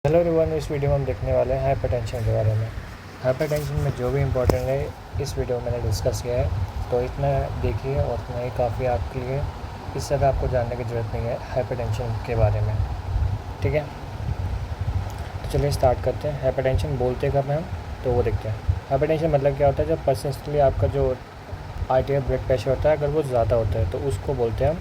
Hello everyone, इस video में हम देखने वाले हैं हाइपरटेंशन के बारे में। हाइपरटेंशन में जो भी इम्पोर्टेंट है इस वीडियो में मैंने डिस्कस किया है, तो इतना देखिए और उतना ही काफ़ी आपके लिए। इससे ज़्यादा आपको जानने की ज़रूरत नहीं है हाइपरटेंशन के बारे में, ठीक है। तो चलिए स्टार्ट करते हैं। हाइपरटेंशन बोलते कब हैं हम, तो वो देखते हैं। हाइपरटेंशन मतलब क्या होता है, जब पर्सनली आपका जो आर्टियल ब्लड प्रेशर होता है अगर वो ज़्यादा होता है तो उसको बोलते हैं हम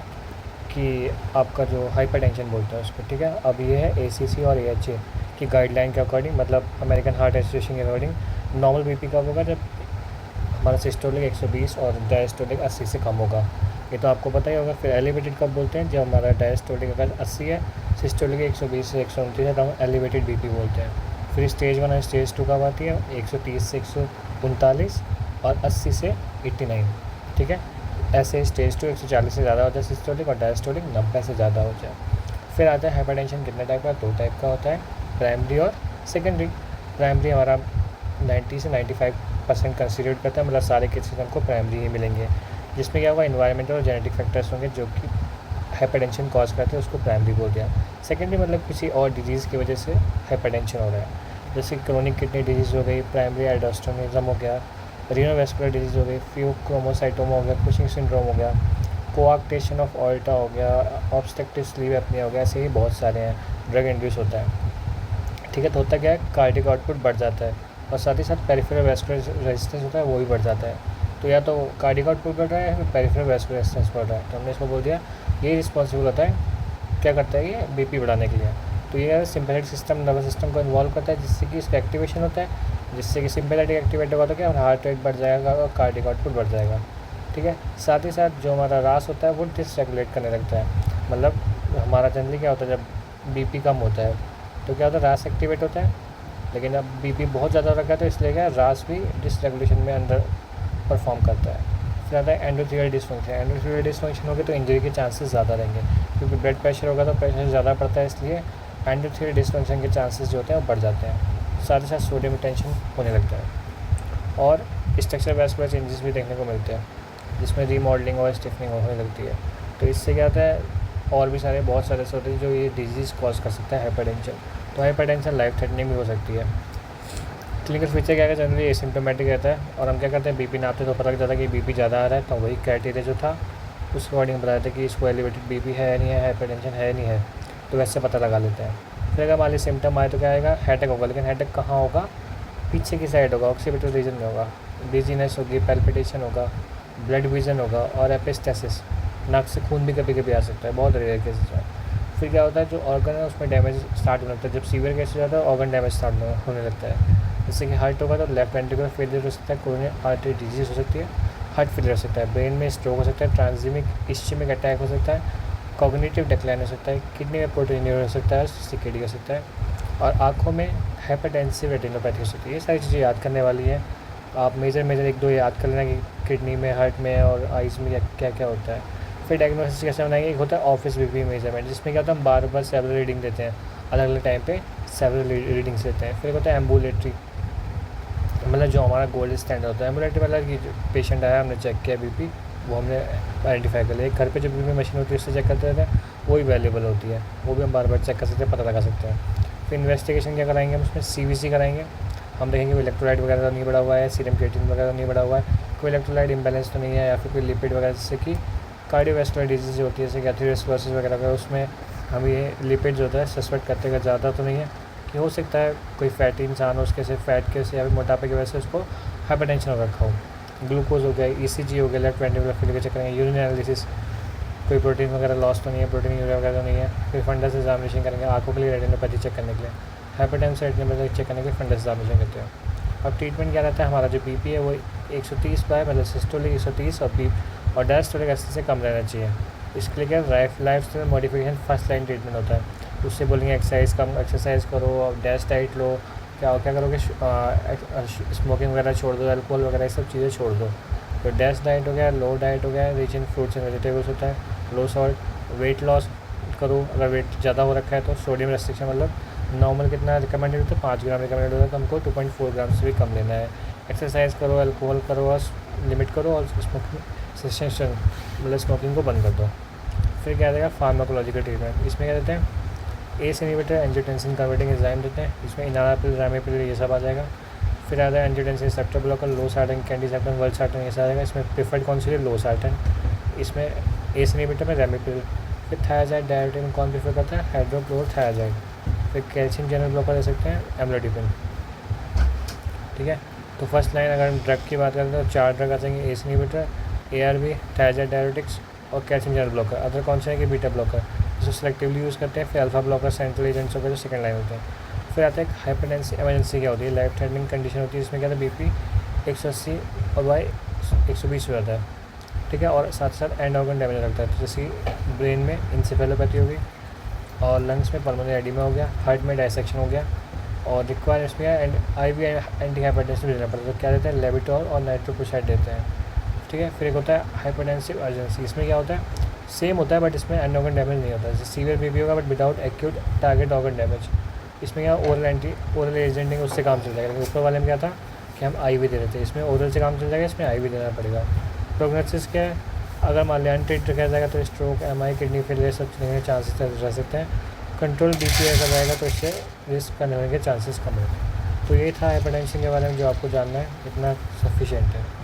कि आपका जो हाइपरटेंशन बोलते हैं उसको, ठीक है। अब ये है ACC और AHA की गाइडलाइन के अकॉर्डिंग, मतलब अमेरिकन हार्ट एसोसिएशन के अकॉर्डिंग नॉर्मल बीपी कब होगा, जब हमारा सिस्टोलिक 120 और डायस्टोलिक 80 से कम होगा। ये तो आपको पता ही होगा। फिर एलिवेटेड कब बोलते हैं, जब हमारा डायस्टोलिक अगर 80 है, सिस्टोलिक 120 से 129 है, तो हम एलिवेटेड बीपी बोलते हैं। फिर स्टेज 1 और स्टेज 2 कब आती है, 130 से 139 और 80 से 89, ठीक है। ऐसे स्टेज 2 140 से ज़्यादा होता है सिस्टोलिक, और डायस्टोलिक 90 से ज़्यादा हो जाए। फिर आता है हाइपरटेंशन कितने टाइप का, 2 टाइप का होता है, प्राइमरी और सेकेंडरी। प्राइमरी हमारा 90 से 95% कंसिडर करता है, मतलब सारे केसेस हमको प्राइमरी ही मिलेंगे, जिसमें क्या होगा, इन्वायरमेंटल और जेनेटिक फैक्टर्स होंगे जो कि हाइपरटेंशन कॉज करते हैं, उसको प्राइमरी बोल दिया। सेकेंडरी मतलब किसी और डिजीज़ की वजह से हाइपरटेंशन हो रहा है, जैसे क्रोनिक किडनी डिजीज़ हो गई, प्राइमरी एल्डोस्टेरोनिज्म हो गया, रीनोवैस्कुलर डिजीज़ हो गई, फियोक्रोमोसाइटोमा हो गया, कुशिंग सिंड्रोम हो गया, कोआक्टेशन ऑफ ऑल्टा हो गया, ऑब्स्ट्रक्टिव स्लीप एपनिया हो गया। ऐसे ही बहुत सारे हैं, ड्रग इंड्यूस होता है, ठीक है। तो होता क्या है, कार्डियक आउटपुट बढ़ जाता है और साथ ही साथ पेरिफेरल वैस्कुलर रेजिस्टेंस होता है, वो भी बढ़ जाता है। तो या तो कार्डियक आउटपुट बढ़ रहा है या फिर पेरिफेरल वैस्कुलर रेजिस्टेंस बढ़ रहा है, तो हमने इसको बोल दिया ये रिस्पॉन्सिबल होता है, क्या करता है ये, बीपी बढ़ाने के लिए। तो ये सिम्पैथेटिक सिस्टम नर्वस सिस्टम को इन्वॉल्व करता है, जिससे कि इसका एक्टिवेशन होता है, जिससे कि सिम्पैथेटिक एक्टिवेट होगा तो क्या, हार्ट रेट बढ़ जाएगा और कार्डियक आउटपुट बढ़ जाएगा, ठीक है। साथ ही साथ जो हमारा रास होता है वो डिसरेगुलेट करने लगता है, मतलब हमारा जनरली क्या होता है, जब बीपी कम होता है तो क्या होता है, रास एक्टिवेट होता है, लेकिन अब बीपी बहुत ज़्यादा हो रखा है तो इसलिए क्या, रास भी डिसरेगुलेशन में अंदर परफॉर्म करता है। फिर आता है एंडोथेलियल डिसफंक्शन। एंडोथेलियल डिसफंक्शन होगा तो इंजरी के चांसेस ज़्यादा रहेंगे, क्योंकि ब्लड प्रेशर होगा तो प्रेशर ज़्यादा पड़ता है, इसलिए एंडोथेलियल डिसफंक्शन के चांसेस जो होते हैं वो बढ़ जाते हैं। साथ ही साथ सोडियम रिटेंशन होने लगता है और स्ट्रक्चर वैस्कुलर चेंजेस भी देखने को मिलते हैं, जिसमें रीमॉडलिंग और स्टिफनिंग होने लगती है। तो इससे क्या होता है, और भी सारे बहुत सारे होते हैं जो ये डिजीज़ कॉज कर सकता है हाइपरटेंशन। तो हाइपरटेंशन लाइफ थ्रेटनिंग भी हो सकती है। क्लिनिकल फीचर क्या है, जनरली एसिम्प्टोमेटिक रहता है, और हम क्या करते हैं, बीपी नापते तो पता लग जाता है कि बीपी ज़्यादा आ रहा है, तो वही क्राइटेरिया जो था उसके अकॉर्डिंग बताया था कि इसको एलिवेटेड बीपी है या नहीं है, हाइपरटेंशन है नहीं है, तो वैसे पता लगा लेते हैं। फिर अगर मान ली सिम्टम आए तो क्या आएगा, हेडेक होगा, लेकिन हेडेक कहाँ होगा, पीछे की साइड होगा, ऑक्सीपिटल रीजन में होगा, डिजीनेस होगी, पैल्पिटेशन होगा, ब्लड विजन होगा और एपिस्टेसिस, नाक से खून भी कभी कभी आ सकता है, बहुत रेयर केसेस में। फिर क्या होता है, जो ऑर्गन है उसमें डैमेज स्टार्ट होने लगता है, जब सीवियर केस हो जाता है ऑर्गन डैमेज स्टार्ट होने लगता है। जैसे कि हार्ट होगा तो लेफ्ट वेंट्रिकुलर फेलियर हो सकता है, कोरोनरी आर्टरी डिजीज़ हो सकती है, हार्ट फेलियर हो सकता है, ब्रेन में स्ट्रोक हो सकता है, ट्रांसजेमिक इश्चेमिक अटैक हो सकता है, कॉग्निटिव डिक्लाइन हो सकता है, किडनी में प्रोटीनियर हो सकता है, सीकेडी हो सकता है, और आँखों में हाइपरटेंसिव रेटिनोपैथी हो सकती है। ये सारी चीज़ें याद करने वाली हैं, आप मेजर एक दो याद कर लेना कि किडनी में, हार्ट में और आइज़ में क्या क्या होता है। फिर डायग्नोसिस कैसे बनाएंगे, एक होता है ऑफिस बीपी मेजरमेंट, जिसमें क्या होता है, हम बार बार सेवरल रीडिंग देते हैं, अलग अलग टाइम पे सेवरल रीडिंग्स लेते हैं। फिर एक होता है एम्बुलेटरी, मतलब जो हमारा गोल्ड स्टैंडर्ड होता है। एम्बुलेटरी मतलब कि पेशेंट आया, हमने चेक किया बीपी, वो हमने आइडेंटिफाई कर लिया। घर पे जो बीपी मशीन होती है उससे चेक करते रहते हैं, वो भी अवेलेबल होती है, वो भी हम बार बार चेक कर सकते हैं, पता लगा सकते हैं। फिर इन्वेस्टिगेशन क्या कराएंगे हम, उसमें CBC कराएंगे, हम देखेंगे कोई इलेक्ट्रोलाइट वगैरह तो नहीं बढ़ा हुआ है, सीरम क्रिएटिनिन वगैरह तो नहीं बढ़ा हुआ है, कोई इलेक्ट्रोलाइट इम्बैलेंस तो नहीं है, या फिर कोई लिपिड वगैरह, जैसे कि कार्डियोवैस्कुलर डिजीज़ जो होती है, जैसे कि एथेरोस्क्लेरोसिस वगैरह का, उसमें हम ये लिपिड जो होता है सस्पेक्ट करते हैं, ज़्यादा तो नहीं है, कि हो सकता है कोई फैटी इंसान हो, उसके से फैट के से या फिर मोटापे की वजह से उसको हाइपरटेंशन हो रखा हो। ग्लूकोज हो गया, ECG हो गया, लेफ्ट वेंट्रिकुलर फेलियर चेक करेंगे, यूरिन एनालिसिस, कोई प्रोटीन वगैरह लॉस तो नहीं है, प्रोटीन यूरिया वगैरह तो नहीं है। फिर फंडस एग्जामिनेशन करेंगे, आँखों के लिए रेटिनोपैथी चेक करने के लिए, हाइपरटेंशन रेटिनोपैथी चेक करने के लिए फंडस एग्जामिनेशन करते हैं। अब ट्रीटमेंट क्या रहता है, हमारा जो बीपी है वो 130 बाय, मतलब सिस्टोलिक 130 और डायस्टोलिक 80 से कम रहना चाहिए। इसके लिए क्या life style modification first line treatment होता है। उससे बोलेंगे एक्सरसाइज करो, डैश डाइट लो, क्या क्या करोगे, स्मोकिंग वगैरह छोड़ दो, अल्कोहल वगैरह ये सब चीज़ें छोड़ दो। तो डैश डाइट हो गया, लो डाइट हो गया, rich in fruits and vegetables होता है, लो सॉल्ट। वेट लॉस करो, अगर वेट ज़्यादा हो रखा है तो सोडियम रेस्ट्रिक्शन, मतलब नॉर्मल कितना रिकमेंडेड होता है, 5 ग्राम रिकमेंडेड होता है, तो हमको 2.4 ग्राम से भी कम लेना है। एक्सरसाइज करो, अल्कोहल करो और लिमिट करो, और स्मोकिंग मतलब स्मोकिंग को बंद कर दो। फिर क्या रहेगा, फार्माकोलॉजिकल ट्रीटमेंट, इसमें क्या देते हैं, ACE inhibitor angiotensin converting enzyme देते हैं, इसमें इनारापिल, रैमिपिल ये सब आ जाएगा। फिर आता है एंजियोटेंसिन रिसेप्टर ब्लॉकर, लोसार्टन, कैंडिसेप्टन, वल्सार्टन ये सब आ जाएगा। इसमें प्रिफर्ड कौन सी है, लोसार्टन। इसमें एस इनहिबिटर में रैमिपिल। फिर थायाजाइड डायरेक्टिव में कौन प्रीफर करता है, हाइड्रोक्लोरोथायाजाइड। फिर कैल्शियम चैनल ब्लॉकर दे सकते हैं, एम्लोडिपिन। ठीक है, तो फर्स्ट लाइन अगर हम ड्रग की बात करें तो 4 ड्रग आ जाएंगे, ACE inhibitor, ARB, thiazide diuretics और कैल्शियम चैनल ब्लॉकर। अदर कौन से हैं कि बीटा ब्लॉकर, जिसको सेलेक्टिवली यूज़ करते हैं। फिर अल्फा ब्लॉकर, सेंट्रल एजेंट्स हो गए जो सेकंड लाइन होते हैं। फिर आता है हाइपरटेंसिव इमरजेंसी, क्या होती है, लाइफ थ्रेटनिंग कंडीशन होती है, इसमें क्या होता है, BP 180 और Y 120 हो जाता है। ठीक है, और साथ साथ एंड ऑर्गन डैमेज लगता है, तो जैसे ब्रेन में इंसेफेलोपैथी होगी और लंग्स में पल्मोनरी एडिमा हो गया, हार्ट में डायसेक्शन हो गया। और रिक्वायर इसमें एंड IV एंटी हाइपरटेंसिव देना पड़ता है, तो क्या देते हैं, लेविटोल और नाइट्रोक्लोसाइड देते हैं। ठीक है, फिर एक होता है हाइपरटेंसिव अर्जेंसी, इसमें क्या होता है, सेम होता है बट इसमें एंड ऑर्गन डैमेज नहीं होता है, जैसे सीवियर BP होगा but without acute target organ damage. इसमें क्या ओरल एजेंट है, उससे काम चल जाएगा। लेकिन ऊपर वाले में क्या था कि हम IV दे रहे थे, इसमें ओरल से काम चल जाएगा, इसमें IV देना पड़ेगा। प्रोग्नोसिस क्या है, अगर मान लिया अनट्रीट रखा जाएगा तो स्ट्रोक, MI, किडनी फेलियर सब चलने के चांसेस रह सकते हैं। कंट्रोल BP अगर रहेगा तो इससे रिस्क करने के चांसेस कम होते हैं। तो ये था हाइपरटेंशन के बारे में जो आपको जानना है, इतना सफिशिएंट है।